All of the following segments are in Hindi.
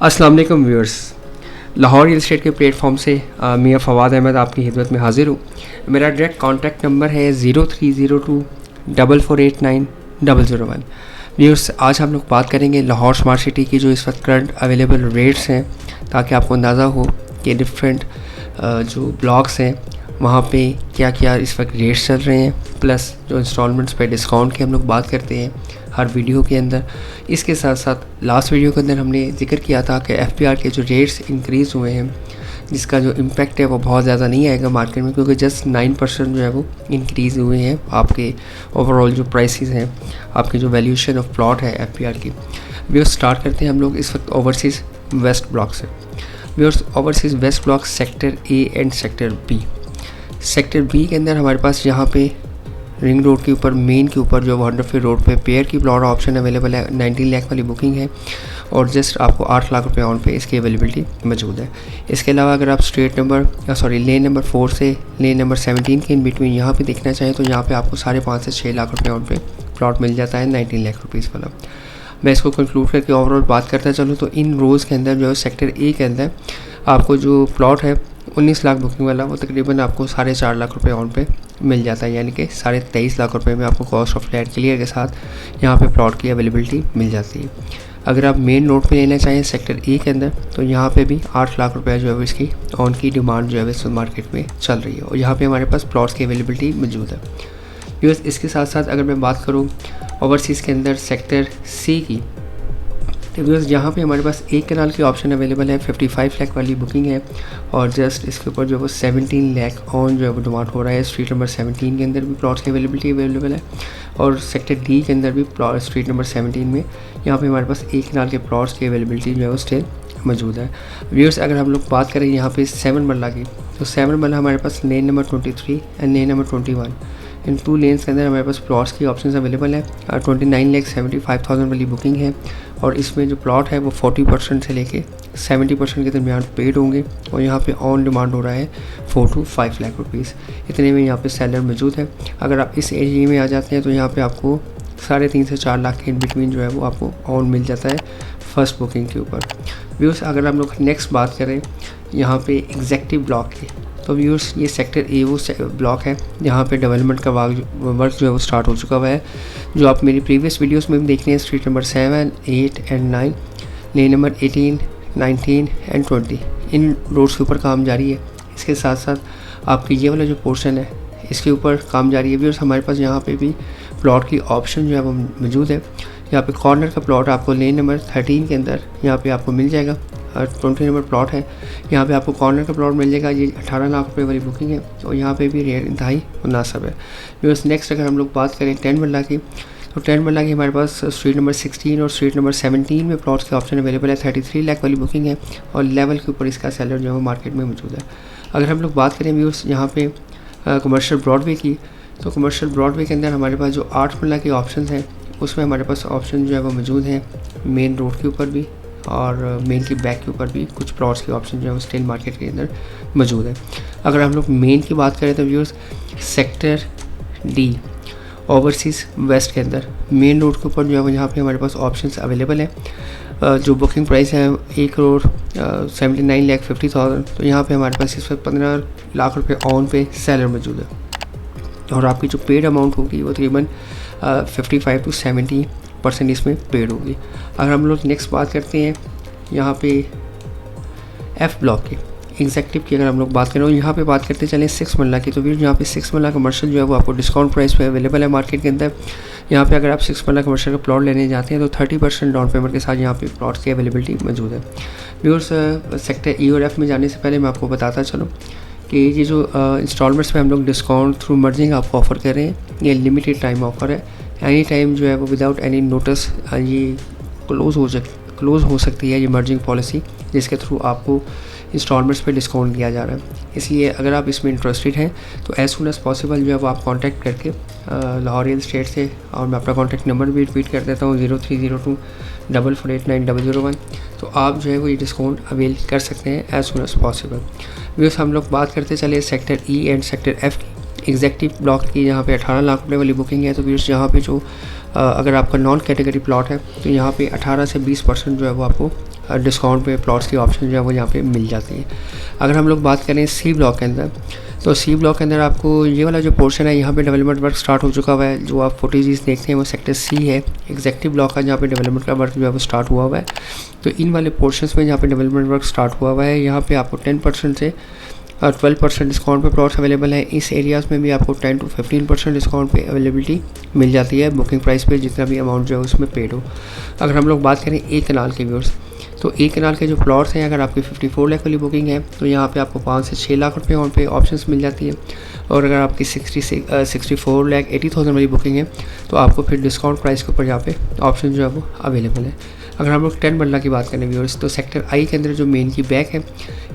अस्सलाम वालेकुम व्यूअर्स। लाहौर रियल एस्टेट के प्लेटफॉर्म से मियाँ फवाद अहमद आपकी खिदमत में हाजिर हूँ। मेरा डायरेक्ट कॉन्टैक्ट नंबर है 0302 4489 001। व्यूअर्स, आज हम लोग बात करेंगे लाहौर स्मार्ट सिटी की जो इस वक्त करंट अवेलेबल रेट्स हैं, ताकि आपको अंदाज़ा हो कि डिफरेंट जो ब्लॉक्स हैं वहाँ पे क्या क्या इस वक्त रेट्स चल रहे हैं, प्लस जो इंस्टॉलमेंट्स पे डिस्काउंट की हम लोग बात करते हैं हर वीडियो के अंदर। इसके साथ साथ लास्ट वीडियो के अंदर हमने जिक्र किया था कि एफपीआर के जो रेट्स इंक्रीज़ हुए हैं, जिसका जो इम्पैक्ट है वो बहुत ज़्यादा नहीं आएगा मार्केट में, क्योंकि जस्ट 9% जो है वो इंक्रीज़ हुए हैं आपके ओवरऑल जो प्राइसेस हैं, आपकी जो वैल्यूएशन ऑफ प्लॉट है एफपीआर की। व्यूअर्स, स्टार्ट करते हैं हम लोग इस वक्त ओवरसीज़ वेस्ट ब्लॉक से। Viewers, overseas west block sector A and sector B. Sector B के अंदर हमारे पास यहाँ पे रिंग रोड के ऊपर, मेन के ऊपर जो वंडरफुल रोड पे पेयर की प्लॉट ऑप्शन अवेलेबल है। 19 लाख वाली बुकिंग है और जस्ट आपको 8 लाख रुपए ऑन पे इसकी अवेलेबिलिटी मौजूद है। इसके अलावा अगर आप लेन नंबर 4 से लेन नंबर 17 के इन बिटवीन यहाँ पे देखना चाहें तो यहाँ पे आपको 5.5 से 6 लाख रुपए ऑन पे प्लॉट मिल जाता है 19 लाख रुपीज़ वाला। मैं इसको कंक्लूड करके ओवरऑल बात करता चलूँ तो इन रोज़ के अंदर जो है सेक्टर ए के अंदर आपको जो प्लॉट है 19 लाख बुकिंग वाला, वो तकरीबन आपको 4.5 लाख रुपए ऑन पे मिल जाता है, यानी कि 23.5 लाख रुपए में आपको कॉस्ट ऑफ लैंड क्लियर के साथ यहाँ पे प्लॉट की अवेलेबिलिटी मिल जाती है। अगर आप मेन रोड पे लेना चाहें सेक्टर ए के अंदर तो यहाँ पे भी 8 लाख रुपए जो है इसकी ऑन की डिमांड जो है इस मार्केट में चल रही है और यहाँ पे हमारे पास प्लॉट्स की अवेलेबिलिटी मौजूद है। व्यूअर्स, इसके साथ साथ अगर मैं बात करूँ ओवरसीज़ के अंदर सेक्टर सी की, तो व्यूअर्स यहाँ पे हमारे पास एक कनाल की ऑप्शन अवेलेबल है। 55 लाख वाली बुकिंग है और जस्ट इसके ऊपर जो है वो 17 लाख ऑन जो है वो डिमांड हो रहा है। स्ट्रीट नंबर 17 के अंदर भी प्लॉट्स की अवेलेबिलिटी अवेलेबल है और सेक्टर डी के अंदर भी प्लॉट स्ट्रीट नंबर 17 में यहाँ पे हमारे पास एक कनाल के प्लॉट्स की अवेलेबिलिटी जो है वो स्टिल मौजूद है। व्यूअर्स, अगर हम लोग बात करें यहाँ पे 7 मरला की, तो 7 मरला हमारे पास lane number 23 and lane number 21, in 2 lanes के अंदर हमारे पास प्लॉट्स की ऑप्शंस अवेलेबल है। 29,75,000 वाली बुकिंग है और इसमें जो प्लॉट है वो 40% से लेके 70% के दरमियान पेड होंगे और यहाँ पे ऑन डिमांड हो रहा है 4 to 5 लाख रुपीज़। इतने में यहाँ पे सेलर मौजूद है। अगर आप इस एरिया में आ जाते हैं तो यहाँ पे आपको 3.5 से 4 लाख के इन बिटवीन जो है वो आपको ऑन मिल जाता है फर्स्ट बुकिंग के ऊपर। व्यूअर्स, अगर हम लोग नेक्स्ट बात करें यहाँ पे एग्जेक्टिव ब्लॉक की, तो व्यूअर्स ये सेक्टर ए वो ब्लॉक है जहाँ पे डेवलपमेंट का वर्क जो है वो स्टार्ट हो चुका हुआ है, जो आप मेरी प्रीवियस वीडियोस में भी देख रहे हैं। Street number 7, 8 and 9, lane number 18, 19 and 20, इन रोड्स के ऊपर काम जारी है। इसके साथ साथ आपकी ये वाला जो पोर्शन है इसके ऊपर काम जारी है। व्यूअर्स, हमारे पास यहाँ पे भी प्लॉट की ऑप्शन जो है वो मौजूद है। यहाँ पे कॉर्नर का प्लॉट आपको लेन नंबर 13 के अंदर यहाँ पे आपको मिल जाएगा। 20 नंबर प्लॉट है, यहाँ पे आपको कॉर्नर का प्लॉट मिल जाएगा। ये 18 लाख रुपए वाली बुकिंग है और यहाँ पे भी रेट इंतहाई मुनासिब है। व्यूअर्स, नेक्स्ट अगर हम लोग बात करें 10 मरला की, तो 10 मरला की हमारे पास स्ट्रीट नंबर 16 और स्ट्रीट नंबर 17 में प्लॉट्स के ऑप्शन अवेलेबल है। 33 लाख वाली बुकिंग है और लेवल के ऊपर इसका सेलर जो है मार्केट में मौजूद है। अगर हम लोग बात करें व्यूअर्स यहाँ पे कमर्शियल ब्रॉडवे की, तो कमर्शियल ब्रॉडवे के अंदर हमारे पास जो 8 मरला के ऑप्शन हैं उसमें हमारे पास ऑप्शन जो है वो मौजूद हैं मेन रोड के ऊपर भी और मेन की बैक के ऊपर भी कुछ प्लॉट्स के ऑप्शन जो है वो स्टिल मार्केट के अंदर मौजूद है। अगर हम लोग मेन की बात करें तो viewers sector D overseas waste के अंदर मेन रोड के ऊपर जो है वो यहाँ पे हमारे पास ऑप्शंस अवेलेबल है। जो बुकिंग प्राइस है 1,79,50,000, तो यहाँ पे हमारे पास इस वक्त 15 लाख रुपए ऑन पे सेलर मौजूद है और आपकी जो पेड अमाउंट होगी वो तकरीबन 55 to 70% इसमें पेड होगी। अगर हम लोग नेक्स्ट बात करते हैं यहाँ पे एफ़ ब्लॉक की, एग्जेक्टिव की अगर हम लोग बात करें और यहाँ पे बात करते चलें 6 मरला की, तो फिर यहाँ पे 6 मरला कमर्शियल जो है वो आपको डिस्काउंट प्राइस पे अवेलेबल है मार्केट के अंदर। यहाँ पे अगर आप 6 मरला कमर्शियल का प्लॉट लेने जाते हैं तो 30% डाउन पेमेंट के साथ यहाँ पे प्लॉट्स की अवेलेबिलिटी मौजूद है। व्यूअर्स, सेक्टर ई और एफ़ में जाने से पहले मैं आपको बताता चलूँ कि ये जो इंस्टॉलमेंट्स में हम लोग डिस्काउंट थ्रू मर्जिंग आपको ऑफ़र कर रहे हैं, ये लिमिटेड टाइम ऑफ़र है। एनी टाइम जो है वो विदाउट एनी नोटिस ये क्लोज़ हो सकती है ये मर्जिंग पॉलिसी, जिसके थ्रू आपको इंस्टॉलमेंट्स पे डिस्काउंट दिया जा रहा है। इसलिए अगर आप इसमें इंटरेस्टेड हैं तो एज़ सुन एज़ पॉसिबल जो है वो आप कांटेक्ट करके लाहौर रियल एस्टेट से, और मैं अपना कांटेक्ट नंबर भी रिपीट कर देता हूँ 0302 4489 001, तो आप जो है वो ये डिस्काउंट अवेल कर सकते हैं as soon as possible. Viewers, हम लोग बात करते चले sector E and sector F की, एग्जेक्टिव ब्लॉक की यहाँ पे 18 लाख रुपए वाली बुकिंग है। तो व्यूअर्स, यहाँ पे जो अगर आपका नॉन कैटेगरी प्लॉट है तो यहाँ पे 18 से 20% जो है वो आपको डिस्काउंट पे प्लॉट्स की ऑप्शन जो है वो यहाँ पे मिल जाती है। अगर हम लोग बात करें सी ब्लॉक के अंदर, तो सी ब्लॉक के अंदर आपको ये वाला जो पोर्शन है यहाँ पे डेवलपमेंट वर्क स्टार्ट हो चुका हुआ है। जो आप फुटेजेस देखते हैं वो सेक्टर सी है, एग्जेक्टिव ब्लॉक का जहाँ पे डेवलपमेंट का वर्क जो है वो स्टार्ट हुआ हुआ है। तो इन वाले पोर्शंस में जहाँ पे डेवलपमेंट वर्क स्टार्ट हुआ हुआ है, यहाँ पे आपको 10% से 12% डिस्काउंट पे प्लॉट्स अवेलेबल है। इस एरियाज़ में भी आपको 10 to 15% डिस्काउंट पे अवेलेबिलिटी मिल जाती है बुकिंग प्राइस पे, जितना भी अमाउंट जो है उसमें पेड हो। अगर हम लोग बात करें एक कनाल के व्यूअर्स, तो एक कनाल के जो प्लॉट्स हैं, अगर आपकी 54 लाख वाली बुकिंग है तो यहाँ पे आपको 5 से 6 लाख रुपए ऑन पे ऑप्शंस मिल जाती है। और अगर आपकी 64 लाख 80,000 वाली बुकिंग है तो आपको फिर डिस्काउंट प्राइस के ऊपर यहाँ पे ऑप्शन जो है वो अवेलेबल है। अगर हम लोग 10 मरला की बात करें व्यूअर्स, तो सेक्टर आई के अंदर जो मेन की बैक है,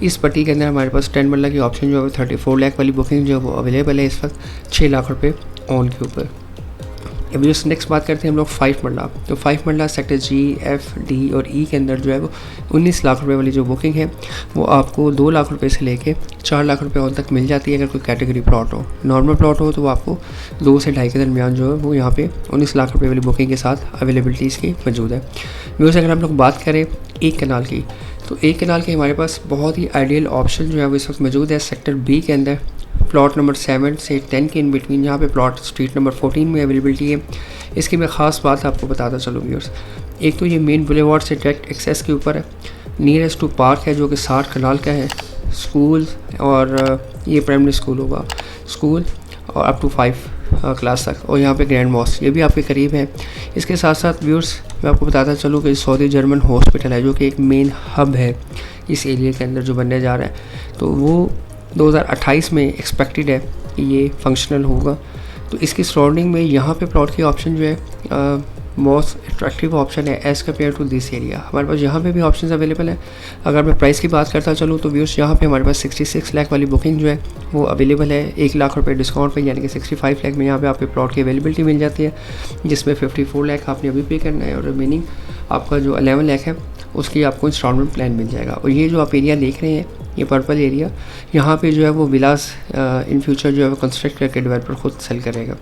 इस पट्टी के अंदर हमारे पास 10 मरला की ऑप्शन जो है 34 लाख वाली बुकिंग जो है वो अवेलेबल है इस वक्त 6 लाख रुपये ऑन के ऊपर। अभी जो नेक्स्ट बात करते हैं हम लोग 5 मरला, तो 5 मरला सेक्टर जी, एफ, डी और ई के अंदर जो है वो 19 लाख रुपए वाली जो बुकिंग है वो आपको 2 लाख रुपए से लेके 4 लाख रुपए ऑन तक मिल जाती है। अगर कोई कैटेगरी प्लॉट हो, नॉर्मल प्लॉट हो तो वो आपको 2 से 2.5 के दरमियान जो है वो यहाँ पे 19 लाख रुपए वाली बुकिंग के साथ अवेलेबिलिटी इसकी मौजूद है। व्यूअर्स, अगर हम लोग बात करें एक कनाल की, तो एक कनाल के हमारे पास बहुत ही आइडियल ऑप्शन जो है वो इस वक्त मौजूद है सेक्टर बी के अंदर, प्लॉट नंबर 7 से 10 के इन बिटवीन। यहाँ पे प्लॉट स्ट्रीट नंबर 14 में अवेलेबिलिटी है। इसकी मैं ख़ास बात आपको बताता चलूँ व्यूअर्स, एक तो ये मेन बुलेवार्ड से डायरेक्ट एक्सेस के ऊपर है, नियरेस्ट टू पार्क है जो कि 60 कनाल का है, स्कूल और ये प्राइमरी स्कूल होगा, स्कूल और अप टू 5 क्लास तक, और यहाँ पे ग्रैंड मॉस्क ये भी आपके करीब है। इसके साथ साथ व्यूअर्स मैं आपको बताता चलूँ कि सऊदी जर्मन हॉस्पिटल है जो कि एक मेन हब है इस एरिया के अंदर जो बनने जा रहा है, तो वो 2028 में एक्सपेक्टेड है कि ये फंक्शनल होगा। तो इसकी सराउंडिंग में यहाँ पे प्लॉट की ऑप्शन जो है मोस्ट अट्रैक्टिव ऑप्शन है as compare to this area. हमारे पास यहाँ पे भी ऑप्शंस अवेलेबल है। अगर मैं प्राइस की बात करता चलूँ तो व्यूअर्स यहाँ पे हमारे पास 66 लाख वाली बुकिंग जो है वो अवेलेबल है 1 लाख रुपए डिस्काउंट पे, यानी कि 65 लाख में यहाँ पे आपके प्लॉट की अवेलेबिलिटी मिल जाती है, जिसमें 54 लाख आपने अभी पे करना है और रिमेनिंग आपका जो 11 लाख है उसकी आपको इंस्टॉलमेंट प्लान मिल जाएगा। और ये जो आप एरिया देख रहे हैं, ये पर्पल एरिया, यहाँ पे जो है वो विलास इन फ्यूचर जो है वो कंस्ट्रक्ट करके डेवलपर खुद सेल करेगा।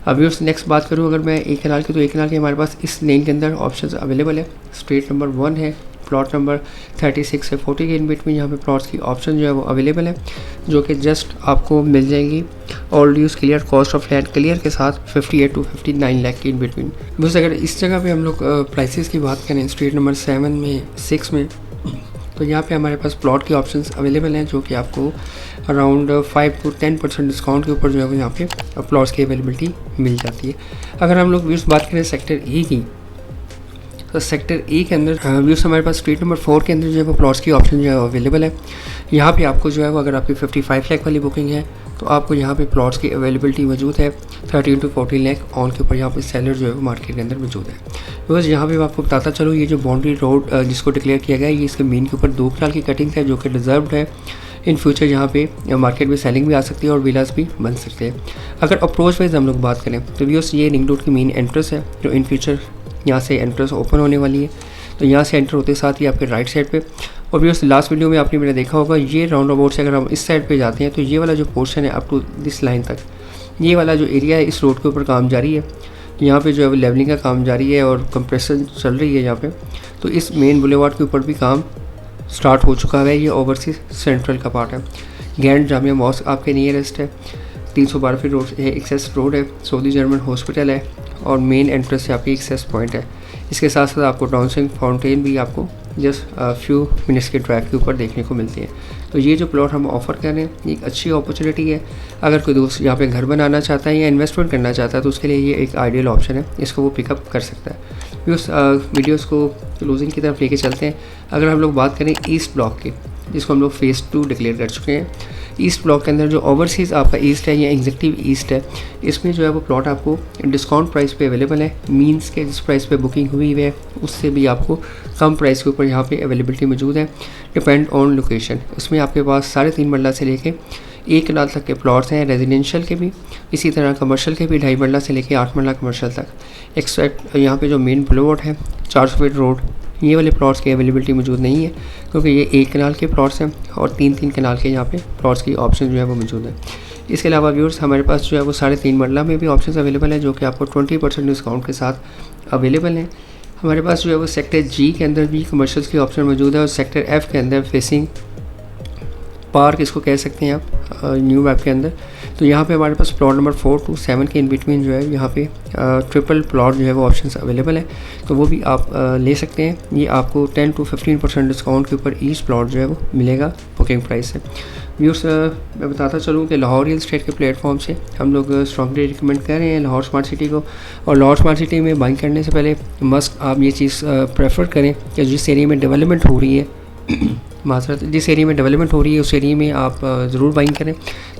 अभी उस नेक्स्ट बात करूँ अगर मैं एक कनाल की, तो एक कनाल के हमारे पास इस लेन के अंदर ऑप्शंस अवेलेबल है। स्ट्रीट नंबर 1 है, प्लॉट नंबर 36 से 40 के इन बिटवीन यहाँ पे प्लॉट्स की ऑप्शन जो है वो अवेलेबल है, जो कि जस्ट आपको मिल जाएंगी all use clear, cost of land clear के साथ 58 to 59 लाख के इन बिटवीन। बस अगर इस जगह पे हम लोग प्राइसेस की बात करें स्ट्रीट नंबर 7 में 6 में, तो यहाँ पे हमारे पास प्लॉट की ऑप्शंस अवेलेबल हैं जो कि आपको अराउंड 5 to 10% डिस्काउंट के ऊपर जो है वो यहाँ पे प्लॉट्स की अवेलेबिलिटी मिल जाती है। अगर हम लोग व्यूज़ बात करें सेक्टर ई की, तो सेक्टर ए के अंदर व्यूज़ हमारे पास स्ट्रीट नंबर 4 के अंदर जो है वो प्लॉट्स की ऑप्शन जो है अवेलेबल है। यहाँ पे आपको जो है वो अगर आपकी 55 लाख वाली बुकिंग है तो आपको यहाँ पे प्लॉट्स की अवेलेबिलिटी मौजूद है 13 to 14 लाख ऑन के ऊपर यहाँ पे सेलर जो है वो मार्केट के अंदर मौजूद है। बस यहाँ पे मैं आपको बताता चलूँ, ये जो बाउंड्री रोड जिसको डिक्लेयर किया गया है, ये इसके मेन के ऊपर 2 कनाल की कटिंग है जो कि रिजर्व्ड है। इन फ्यूचर यहाँ पे मार्केट में सेलिंग भी आ सकती है और विलास भी बन सकते हैं। अगर अप्रोच वाइज हम लोग बात करें तो व्यूअर्स ये रिंग रोड की मेन एंट्रेंस है जो इन फ्यूचर यहाँ से एंट्रेंस ओपन होने वाली है। तो यहाँ से एंटर होते साथ ही आपके राइट साइड पे, और व्यूअर्स लास्ट वीडियो में आपने मैंने देखा होगा, ये राउंड अबाउट से अगर हम इस साइड पे जाते हैं तो ये वाला जो पोर्शन है अप टू दिस लाइन तक, ये वाला जो एरिया है इस रोड के ऊपर काम जारी है। यहाँ पे जो है लेवलिंग का काम जारी है और कंप्रेशन चल रही है यहाँ पे। तो इस मेन बुलेवार्ड के ऊपर भी काम स्टार्ट हो चुका है। ये ओवरसीज सेंट्रल का पार्ट है। ग्रैंड जामिया मॉस्क आपके नियरेस्ट है, 312 फीट रोड है, एक्सेस रोड है, सऊदी जर्मन हॉस्पिटल है और मेन एंट्रेंस से आपकी एक्सेस पॉइंट है। इसके साथ साथ आपको डाउनस्विंग फाउंटेन भी आपको जस्ट फ्यू मिनट्स के ड्राइव के ऊपर देखने को मिलती है। तो ये जो प्लॉट हम ऑफ़र कर रहे हैं एक अच्छी अपॉर्चुनिटी है। अगर कोई दोस्त यहाँ पे घर बनाना चाहता है या इन्वेस्टमेंट करना चाहता है तो उसके लिए ये एक आइडियल ऑप्शन है, इसको वो पिकअप कर सकता है। उस वीडियोस को क्लोजिंग की तरफ लेके चलते हैं। अगर हम लोग बात करें ईस्ट ब्लॉक की, जिसको हम लोग फेज़ 2 डिक्लेयर कर चुके हैं, ईस्ट ब्लॉक के अंदर जो ओवरसीज़ आपका ईस्ट है या एग्जेक्टिव ईस्ट है, इसमें जो है वो प्लॉट आपको डिस्काउंट प्राइस पे अवेलेबल है। मींस के जिस प्राइस पे बुकिंग हुई है उससे भी आपको कम प्राइस के ऊपर यहाँ पे अवेलेबिलिटी मौजूद है, डिपेंड ऑन लोकेशन। इसमें आपके पास 3.5 मरला से लेके 1 कनाल तक के प्लॉट्स हैं, रेजिडेंशियल के भी, इसी तरह कमर्शियल के भी 2.5 मरला से लेके 8 मरला कमर्शियल तक। एक्सेप्ट यहाँ पे जो मेन प्लॉट है 400 फीट रोड, ये वाले प्लॉट्स की अवेलेबिलिटी मौजूद नहीं है क्योंकि ये 1 कनाल के प्लॉट्स हैं और 3-3 कनाल के यहाँ पे प्लॉट्स की ऑप्शन जो है वो मौजूद है। इसके अलावा व्यूअर्स हमारे पास जो है वो 3.5 मरला में भी ऑप्शन अवेलेबल है जो कि आपको 20% डिस्काउंट के साथ अवेलेबल हैं। हमारे पास जो है वो सेक्टर जी के अंदर भी कमर्शियल्स की ऑप्शन मौजूद है और सेक्टर एफ़ के अंदर फेसिंग पार्क इसको कह सकते हैं आप न्यू मैप के अंदर। तो यहाँ पे हमारे पास प्लॉट नंबर 4 to 7 के इन बिटवीन जो है यहाँ पे ट्रिपल प्लॉट जो है वो ऑप्शंस अवेलेबल है, तो वो भी आप ले सकते हैं। ये आपको 10 to 15% डिस्काउंट के ऊपर ईच प्लॉट जो है वो मिलेगा बुकिंग प्राइस से। व्यूअर्स मैं बताता चलूँ कि लाहौर रियल एस्टेट के प्लेटफॉर्म से हम लोग स्ट्रॉन्गली रिकमेंड कर रहे हैं लाहौर स्मार्ट सिटी को। और लाहौर स्मार्ट सिटी में बाइंग करने से पहले मस्ट आप ये चीज़ प्रेफर करें कि जिस एरिया में डेवलपमेंट हो रही है माजरत जिस एरिया में डेवलपमेंट हो रही है उस एरिया में आप ज़रूर बाइंग करें,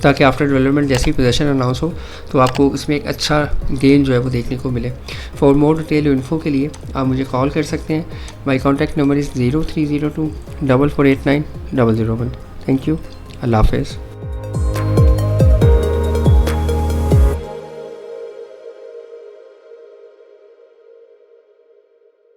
ताकि आफ्टर डेवलपमेंट जैसी पोजीशन अनाउंस हो तो आपको इसमें एक अच्छा गेन जो है वो देखने को मिले। फॉर मोर डिटेल इन्फो के लिए आप मुझे कॉल कर सकते हैं। My contact number is 0302 4489 001। Thank you. अल्लाह हाफ़िज़।